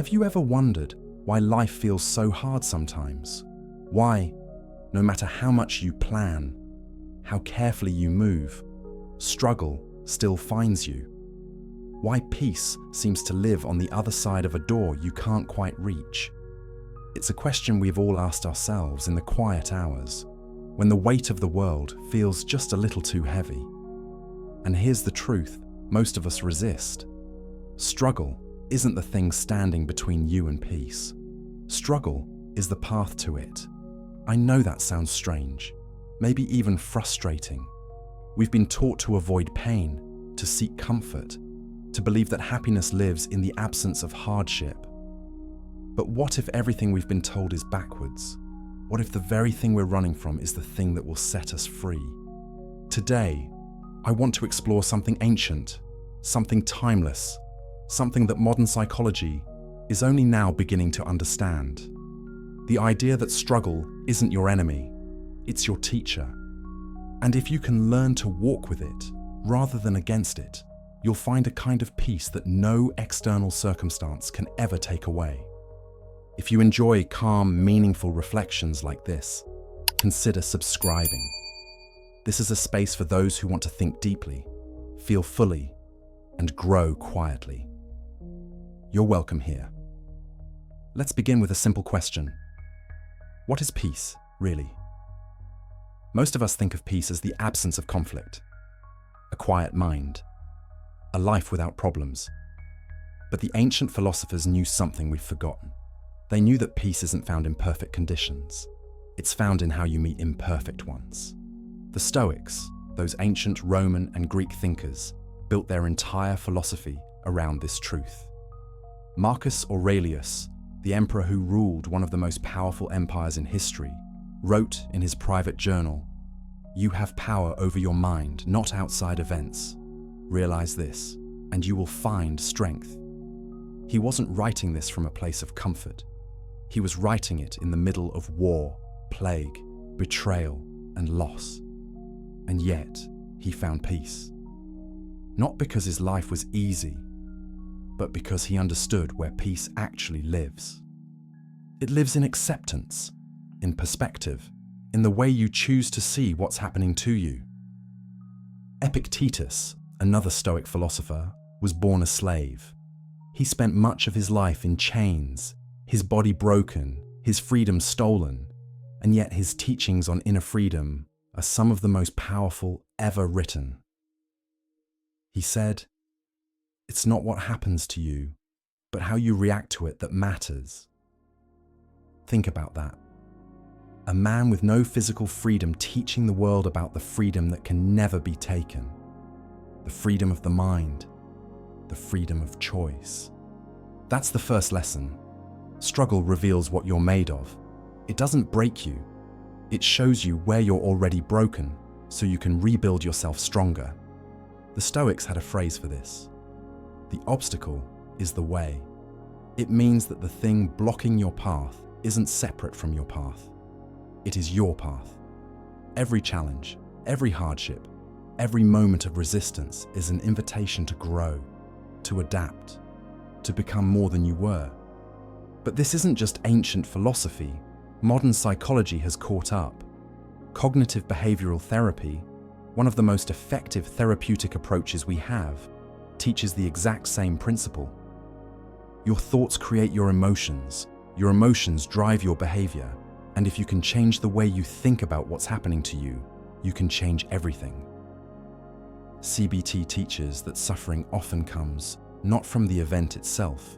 Have you ever wondered why life feels so hard sometimes? Why, no matter how much you plan, how carefully you move, struggle still finds you? Why peace seems to live on the other side of a door you can't quite reach? It's a question we've all asked ourselves in the quiet hours, when the weight of the world feels just a little too heavy. And here's the truth most of us resist. Struggle isn't the thing standing between you and peace. Struggle is the path to it. I know that sounds strange, maybe even frustrating. We've been taught to avoid pain, to seek comfort, to believe that happiness lives in the absence of hardship. But what if everything we've been told is backwards? What if the very thing we're running from is the thing that will set us free? Today, I want to explore something ancient, something timeless, something that modern psychology is only now beginning to understand. The idea that struggle isn't your enemy, it's your teacher. And if you can learn to walk with it rather than against it, you'll find a kind of peace that no external circumstance can ever take away. If you enjoy calm, meaningful reflections like this, consider subscribing. This is a space for those who want to think deeply, feel fully, and grow quietly. You're welcome here. Let's begin with a simple question. What is peace, really? Most of us think of peace as the absence of conflict, a quiet mind, a life without problems. But the ancient philosophers knew something we've forgotten. They knew that peace isn't found in perfect conditions. It's found in how you meet imperfect ones. The Stoics, those ancient Roman and Greek thinkers, built their entire philosophy around this truth. Marcus Aurelius, the emperor who ruled one of the most powerful empires in history, wrote in his private journal, "You have power over your mind, not outside events. Realize this, and you will find strength." He wasn't writing this from a place of comfort. He was writing it in the middle of war, plague, betrayal, and loss. And yet, he found peace. Not because his life was easy, but because he understood where peace actually lives. It lives in acceptance, in perspective, in the way you choose to see what's happening to you. Epictetus, another Stoic philosopher, was born a slave. He spent much of his life in chains, his body broken, his freedom stolen, and yet his teachings on inner freedom are some of the most powerful ever written. He said, "It's not what happens to you, but how you react to it that matters." Think about that. A man with no physical freedom teaching the world about the freedom that can never be taken. The freedom of the mind, the freedom of choice. That's the first lesson. Struggle reveals what you're made of. It doesn't break you. It shows you where you're already broken, so you can rebuild yourself stronger. The Stoics had a phrase for this. The obstacle is the way. It means that the thing blocking your path isn't separate from your path. It is your path. Every challenge, every hardship, every moment of resistance is an invitation to grow, to adapt, to become more than you were. But this isn't just ancient philosophy. Modern psychology has caught up. Cognitive behavioral therapy, one of the most effective therapeutic approaches we have, teaches the exact same principle. Your thoughts create your emotions drive your behavior, and if you can change the way you think about what's happening to you, you can change everything. CBT teaches that suffering often comes not from the event itself,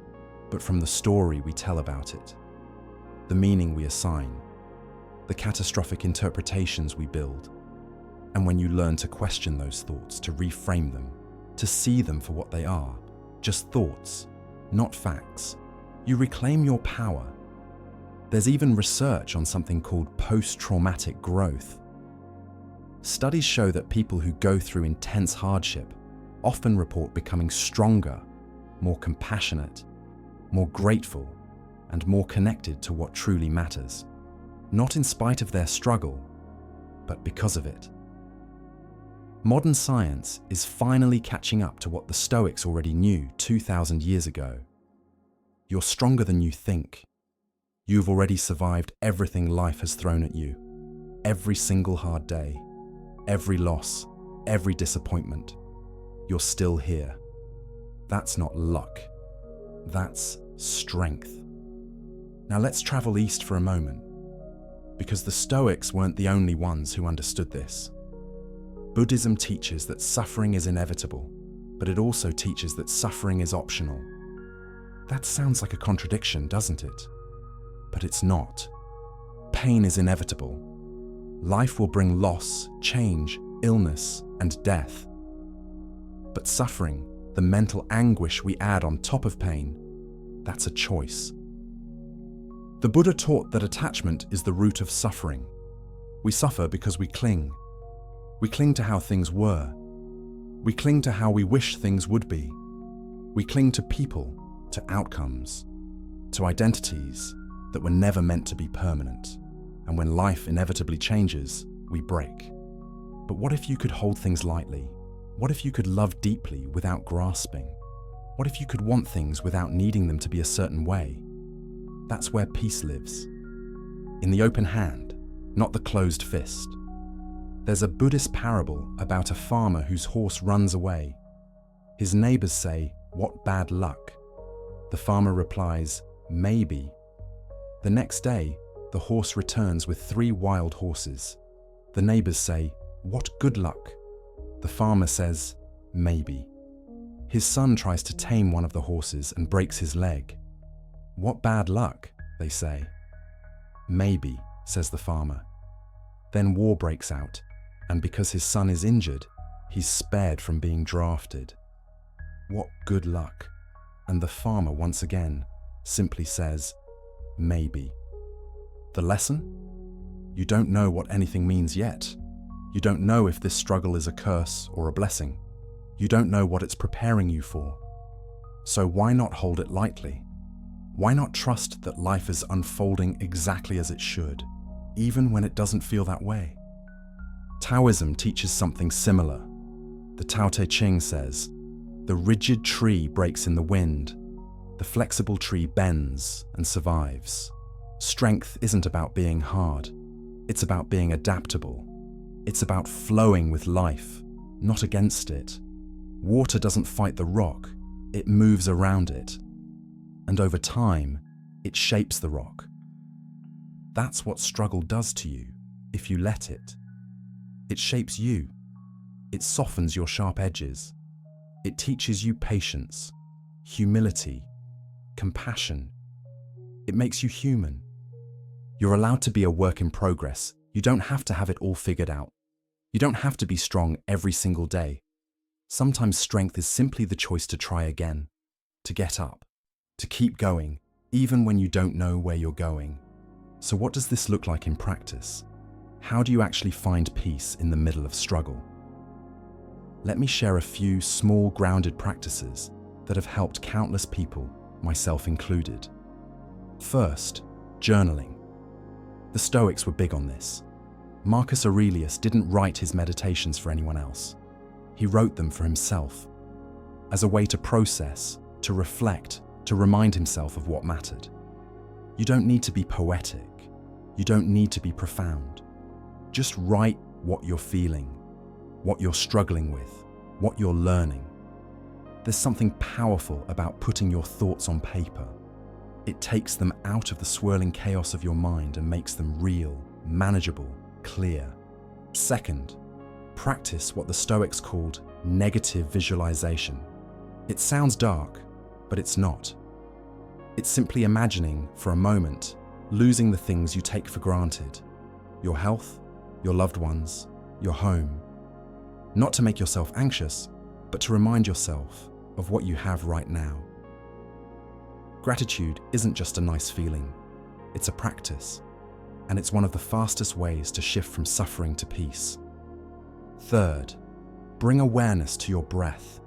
but from the story we tell about it, the meaning we assign, the catastrophic interpretations we build. And when you learn to question those thoughts, to reframe them, to see them for what they are, just thoughts, not facts, you reclaim your power. There's even research on something called post-traumatic growth. Studies show that people who go through intense hardship often report becoming stronger, more compassionate, more grateful, and more connected to what truly matters. Not in spite of their struggle, but because of it. Modern science is finally catching up to what the Stoics already knew 2,000 years ago. You're stronger than you think. You've already survived everything life has thrown at you. Every single hard day, every loss, every disappointment. You're still here. That's not luck. That's strength. Now let's travel east for a moment, because the Stoics weren't the only ones who understood this. Buddhism teaches that suffering is inevitable, but it also teaches that suffering is optional. That sounds like a contradiction, doesn't it? But it's not. Pain is inevitable. Life will bring loss, change, illness, and death. But suffering, the mental anguish we add on top of pain, that's a choice. The Buddha taught that attachment is the root of suffering. We suffer because we cling. We cling to how things were. We cling to how we wish things would be. We cling to people, to outcomes, to identities that were never meant to be permanent. And when life inevitably changes, we break. But what if you could hold things lightly? What if you could love deeply without grasping? What if you could want things without needing them to be a certain way? That's where peace lives. In the open hand, not the closed fist. There's a Buddhist parable about a farmer whose horse runs away. His neighbors say, "What bad luck?" The farmer replies, "Maybe." The next day, the horse returns with 3 wild horses. The neighbors say, "What good luck?" The farmer says, "Maybe." His son tries to tame one of the horses and breaks his leg. "What bad luck?" they say. "Maybe," says the farmer. Then war breaks out, and because his son is injured, he's spared from being drafted. What good luck? And the farmer once again simply says, "Maybe." The lesson? You don't know what anything means yet. You don't know if this struggle is a curse or a blessing. You don't know what it's preparing you for. So why not hold it lightly? Why not trust that life is unfolding exactly as it should, even when it doesn't feel that way? Taoism teaches something similar. The Tao Te Ching says, "The rigid tree breaks in the wind. The flexible tree bends and survives." Strength isn't about being hard. It's about being adaptable. It's about flowing with life, not against it. Water doesn't fight the rock, it moves around it. And over time, it shapes the rock. That's what struggle does to you, if you let it. It shapes you. It softens your sharp edges. It teaches you patience, humility, compassion. It makes you human. You're allowed to be a work in progress. You don't have to have it all figured out. You don't have to be strong every single day. Sometimes strength is simply the choice to try again, to get up, to keep going, even when you don't know where you're going. So what does this look like in practice? How do you actually find peace in the middle of struggle? Let me share a few small, grounded practices that have helped countless people, myself included. First, journaling. The Stoics were big on this. Marcus Aurelius didn't write his meditations for anyone else. He wrote them for himself, as a way to process, to reflect, to remind himself of what mattered. You don't need to be poetic. You don't need to be profound. Just write what you're feeling, what you're struggling with, what you're learning. There's something powerful about putting your thoughts on paper. It takes them out of the swirling chaos of your mind and makes them real, manageable, clear. Second, practice what the Stoics called negative visualization. It sounds dark, but it's not. It's simply imagining, for a moment, losing the things you take for granted. Your health, your loved ones, your home. Not to make yourself anxious, but to remind yourself of what you have right now. Gratitude isn't just a nice feeling, it's a practice, and it's one of the fastest ways to shift from suffering to peace. Third, bring awareness to your breath,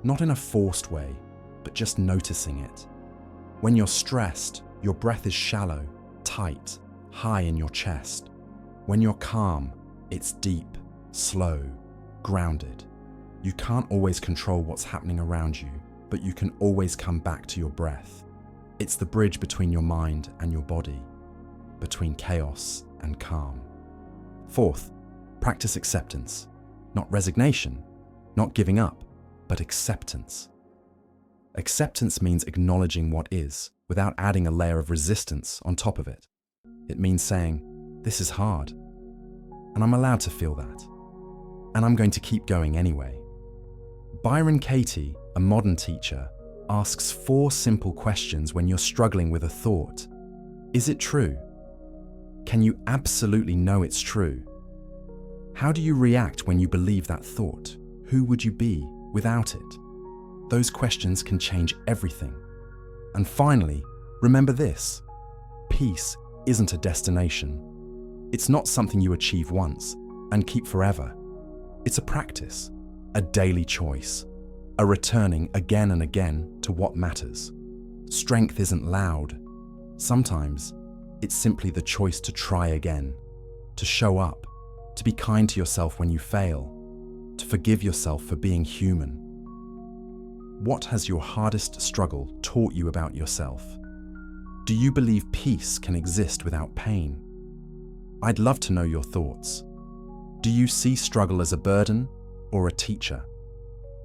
not in a forced way, but just noticing it. When you're stressed, your breath is shallow, tight, high in your chest. When you're calm, it's deep, slow, grounded. You can't always control what's happening around you, but you can always come back to your breath. It's the bridge between your mind and your body, between chaos and calm. Fourth, practice acceptance. Not resignation, not giving up, but acceptance. Acceptance means acknowledging what is, without adding a layer of resistance on top of it. It means saying, this is hard, and I'm allowed to feel that, and I'm going to keep going anyway. Byron Katie, a modern teacher, asks 4 simple questions when you're struggling with a thought. Is it true? Can you absolutely know it's true? How do you react when you believe that thought? Who would you be without it? Those questions can change everything. And finally, remember this: peace isn't a destination. It's not something you achieve once and keep forever. It's a practice, a daily choice, a returning again and again to what matters. Strength isn't loud. Sometimes it's simply the choice to try again, to show up, to be kind to yourself when you fail, to forgive yourself for being human. What has your hardest struggle taught you about yourself? Do you believe peace can exist without pain? I'd love to know your thoughts. Do you see struggle as a burden or a teacher?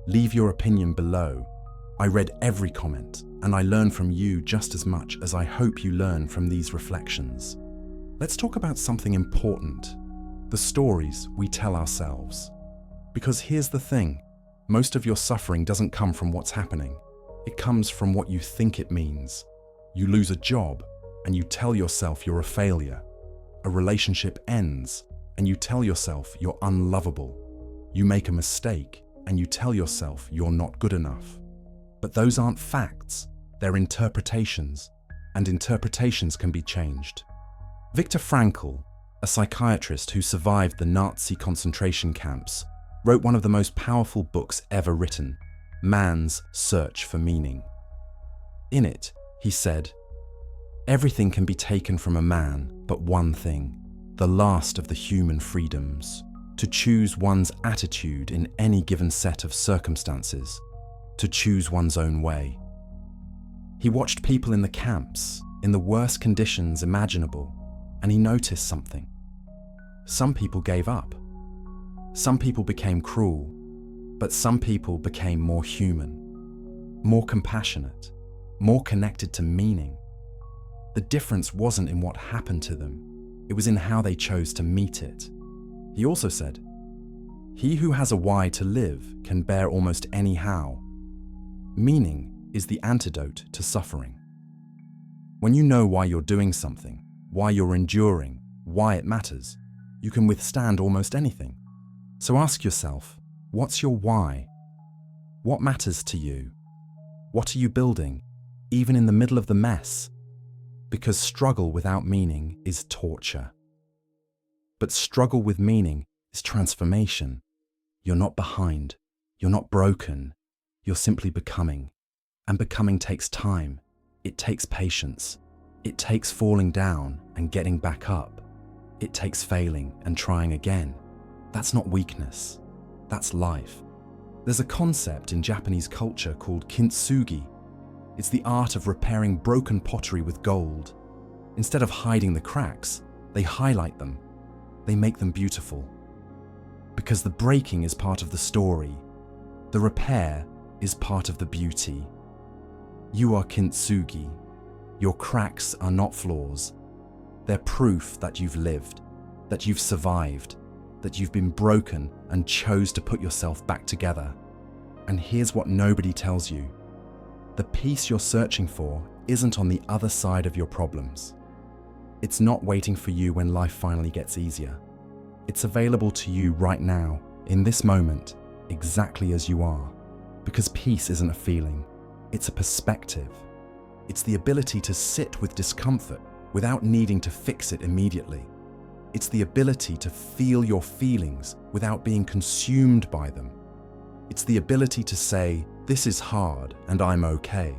Leave your opinion below. I read every comment, and I learn from you just as much as I hope you learn from these reflections. Let's talk about something important: the stories we tell ourselves. Because here's the thing, most of your suffering doesn't come from what's happening. It comes from what you think it means. You lose a job, and you tell yourself you're a failure. A relationship ends, and you tell yourself you're unlovable. You make a mistake, and you tell yourself you're not good enough. But those aren't facts, they're interpretations, and interpretations can be changed. Viktor Frankl, a psychiatrist who survived the Nazi concentration camps, wrote one of the most powerful books ever written, Man's Search for Meaning. In it, he said, "Everything can be taken from a man but one thing, the last of the human freedoms, to choose one's attitude in any given set of circumstances, to choose one's own way." He watched people in the camps, in the worst conditions imaginable, and he noticed something. Some people gave up. Some people became cruel, but some people became more human, more compassionate, more connected to meaning. The difference wasn't in what happened to them, it was in how they chose to meet it. He also said, "He who has a why to live can bear almost any how." Meaning is the antidote to suffering. When you know why you're doing something, why you're enduring, why it matters, you can withstand almost anything. So ask yourself, what's your why? What matters to you? What are you building, even in the middle of the mess? Because struggle without meaning is torture. But struggle with meaning is transformation. You're not behind. You're not broken. You're simply becoming. And becoming takes time. It takes patience. It takes falling down and getting back up. It takes failing and trying again. That's not weakness. That's life. There's a concept in Japanese culture called kintsugi. It's the art of repairing broken pottery with gold. Instead of hiding the cracks, they highlight them. They make them beautiful. Because the breaking is part of the story. The repair is part of the beauty. You are kintsugi. Your cracks are not flaws. They're proof that you've lived, that you've survived, that you've been broken and chose to put yourself back together. And here's what nobody tells you. The peace you're searching for isn't on the other side of your problems. It's not waiting for you when life finally gets easier. It's available to you right now, in this moment, exactly as you are. Because peace isn't a feeling, it's a perspective. It's the ability to sit with discomfort without needing to fix it immediately. It's the ability to feel your feelings without being consumed by them. It's the ability to say, "This is hard and I'm okay."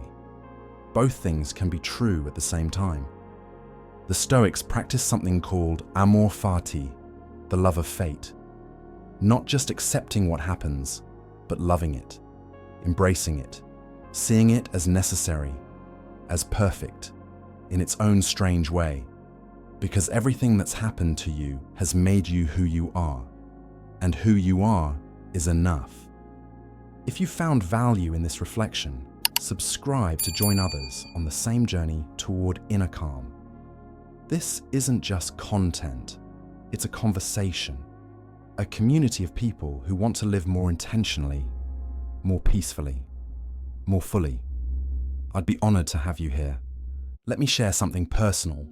Both things can be true at the same time. The Stoics practice something called amor fati, the love of fate. Not just accepting what happens, but loving it, embracing it, seeing it as necessary. as perfect, in its own strange way, because everything that's happened to you has made you who you are, and who you are is enough. If you found value in this reflection, subscribe to join others on the same journey toward inner calm. This isn't just content, it's a conversation, a community of people who want to live more intentionally, more peacefully, more fully. I'd be honored to have you here. Let me share something personal.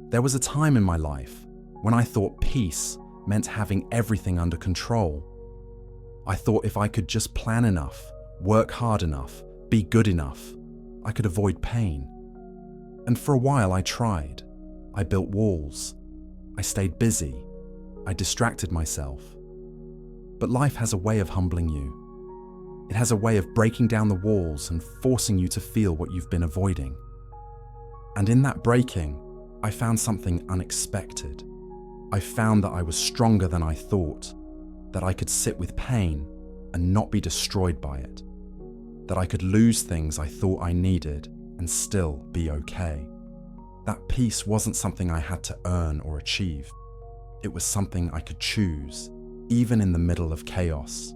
There was a time in my life when I thought peace meant having everything under control. I thought if I could just plan enough, work hard enough, be good enough, I could avoid pain. And for a while I tried. I built walls. I stayed busy. I distracted myself. But life has a way of humbling you. It has a way of breaking down the walls and forcing you to feel what you've been avoiding. And in that breaking, I found something unexpected. I found that I was stronger than I thought, that I could sit with pain and not be destroyed by it, that I could lose things I thought I needed and still be okay. That peace wasn't something I had to earn or achieve. It was something I could choose, even in the middle of chaos.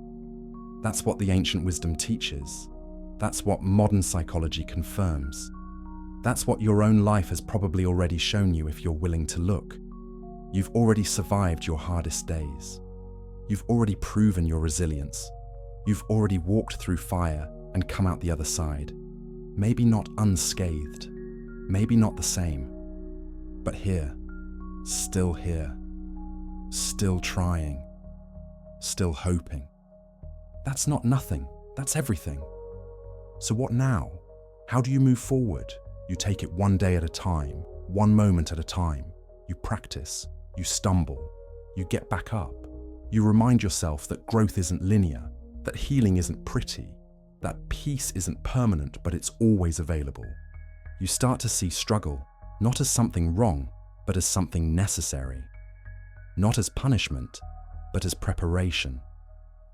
That's what the ancient wisdom teaches. That's what modern psychology confirms. That's what your own life has probably already shown you if you're willing to look. You've already survived your hardest days. You've already proven your resilience. You've already walked through fire and come out the other side. Maybe not unscathed, maybe not the same, but here, still trying, still hoping. That's not nothing, that's everything. So what now? How do you move forward? You take it one day at a time, one moment at a time. You practice, you stumble, you get back up. You remind yourself that growth isn't linear, that healing isn't pretty, that peace isn't permanent, but it's always available. You start to see struggle, not as something wrong, but as something necessary. Not as punishment, but as preparation.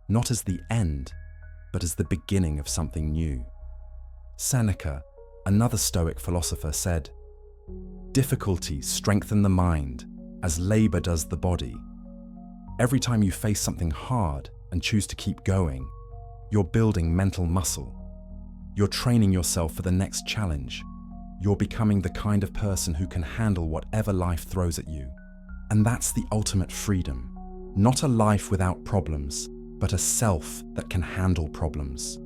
Not as the end, but as the beginning of something new. Seneca, another Stoic philosopher, said, "Difficulties strengthen the mind, as labor does the body." Every time you face something hard and choose to keep going, you're building mental muscle. You're training yourself for the next challenge. You're becoming the kind of person who can handle whatever life throws at you. And that's the ultimate freedom. Not a life without problems, but a self that can handle problems.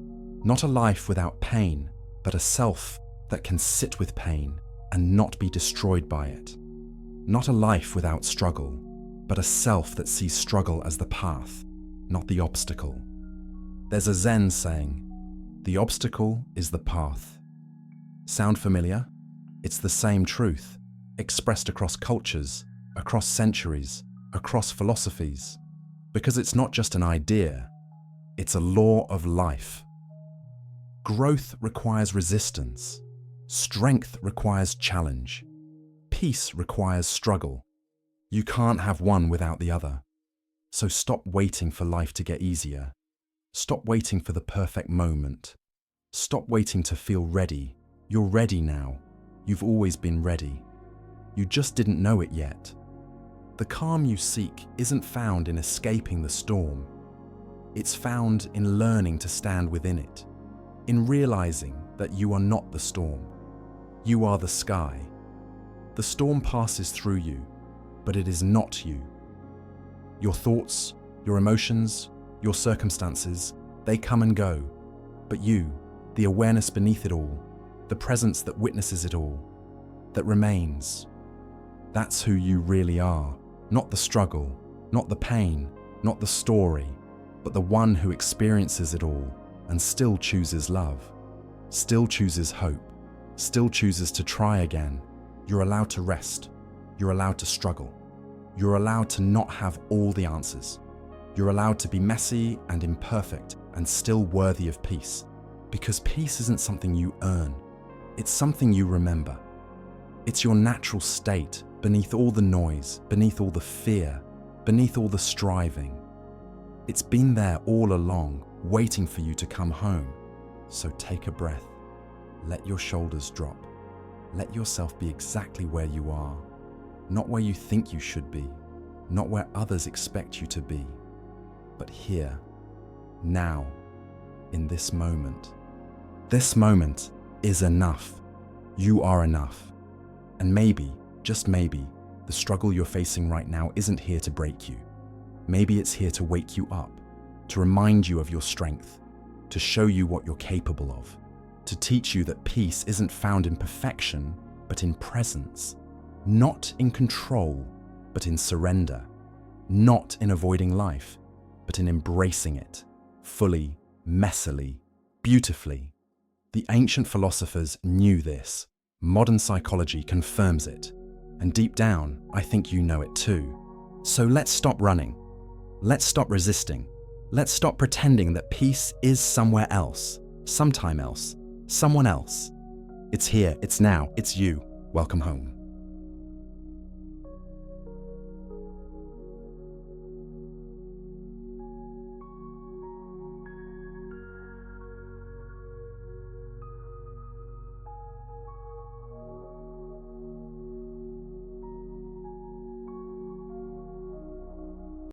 Not a life without pain, but a self that can sit with pain and not be destroyed by it. Not a life without struggle, but a self that sees struggle as the path, not the obstacle. There's a Zen saying, "The obstacle is the path." Sound familiar? It's the same truth, expressed across cultures, across centuries, across philosophies. Because it's not just an idea, it's a law of life. Growth requires resistance. Strength requires challenge. Peace requires struggle. You can't have one without the other. So stop waiting for life to get easier. Stop waiting for the perfect moment. Stop waiting to feel ready. You're ready now. You've always been ready. You just didn't know it yet. The calm you seek isn't found in escaping the storm. It's found in learning to stand within it, in realizing that you are not the storm. You are the sky. The storm passes through you, but it is not you. Your thoughts, your emotions, your circumstances, they come and go. But you, the awareness beneath it all, the presence that witnesses it all, that remains, that's who you really are. Not the struggle, not the pain, not the story, but the one who experiences it all and still chooses love, still chooses hope, still chooses to try again. You're allowed to rest. You're allowed to struggle. You're allowed to not have all the answers. You're allowed to be messy and imperfect and still worthy of peace. Because peace isn't something you earn. It's something you remember. It's your natural state beneath all the noise, beneath all the fear, beneath all the striving. It's been there all along, waiting for you to come home. So take a breath. Let your shoulders drop. Let yourself be exactly where you are, not where you think you should be, not where others expect you to be, but here, now, in this moment. This moment is enough. You are enough. And maybe, just maybe, the struggle you're facing right now isn't here to break you. Maybe it's here to wake you up, to remind you of your strength, to show you what you're capable of, to teach you that peace isn't found in perfection, but in presence, not in control, but in surrender, not in avoiding life, but in embracing it, fully, messily, beautifully. The ancient philosophers knew this. Modern psychology confirms it. And deep down, I think you know it too. So let's stop running. Let's stop resisting. Let's stop pretending that peace is somewhere else, sometime else, someone else. It's here, it's now, it's you. Welcome home.